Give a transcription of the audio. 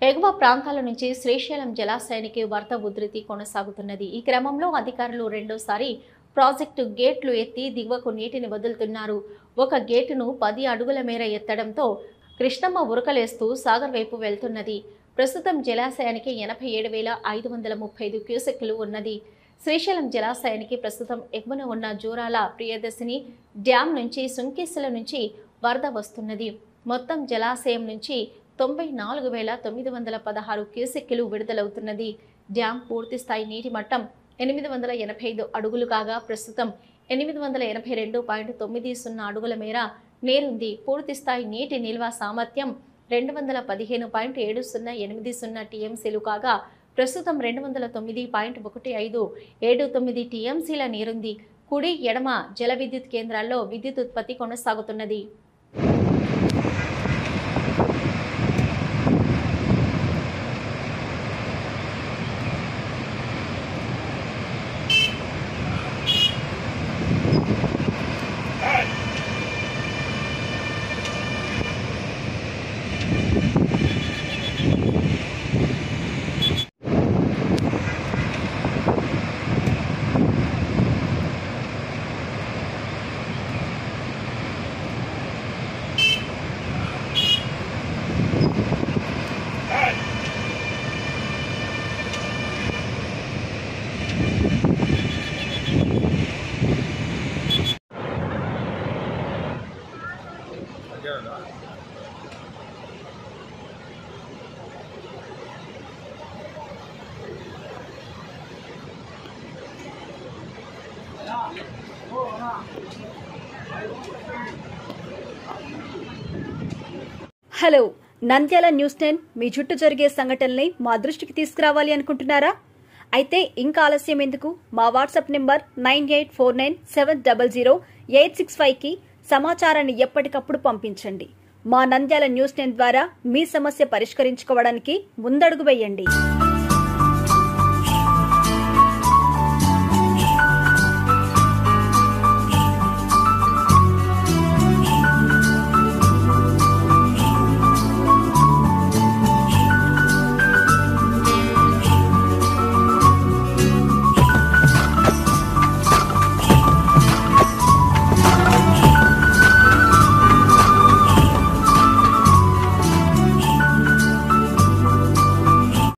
ఎగువ ప్రాంతాల నుంచి శ్రీశైలం జలాశయానికి వరద ఉధృతి కొనసాగుతున్నది. ఈ క్రమంలో అధికారులు రెండోసారి ప్రాజెక్టు గేట్లు ఎత్తి దిగువకు నీటిని వదులుతున్నారు. ఒక గేటును 10 అడుగుల మేర ఎత్తడంతో కృష్ణమ్మ ఉరకలేస్తూ సాగర్ వైపు వెళ్తున్నది. ప్రస్తుతం జలాశయానికి 87,535 క్యూసెక్కులు ఉన్నది. శ్రీశైలం జలాశయానికి ప్రస్తుతం ఎగువన ఉన్న జూరాల ప్రియదర్శిని డ్యాం నుంచి సుంకేశ్వల నుంచి వరద వస్తున్నది. మొత్తం జలాశయం నుంచి 94,916 క్యూసెక్కులు విడుదలవుతున్నది. డ్యాం పూర్తి స్థాయి నీటి మట్టం 885 అడుగులు కాగా ప్రస్తుతం 882.90 అడుగుల మేర నీరుంది. పూర్తి స్థాయి నీటి నిల్వ సామర్థ్యం 215.7080 టీఎంసీలు కాగా ప్రస్తుతం 209.1579 టీఎంసీల నీరుంది. కుడి ఎడమ జల విద్యుత్ కేంద్రాల్లో విద్యుత్ ఉత్పత్తి కొనసాగుతున్నది. హలో, నంద్యాల న్యూస్ 10 మీ చుట్టూ జరిగే సంఘటనల్ని మా దృష్టికి తీసుకురావాలి అనుకుంటున్నారా? అయితే ఇంకా ఆలస్యం ఎందుకు? మా వాట్సాప్ నెంబర్ 9849700865కి సమాచారాన్ని ఎప్పటికప్పుడు పంపించండి. మా నంద్యాల న్యూస్ 10 ద్వారా మీ సమస్య పరిష్కరించుకోవడానికి ముందడుగు వేయండి.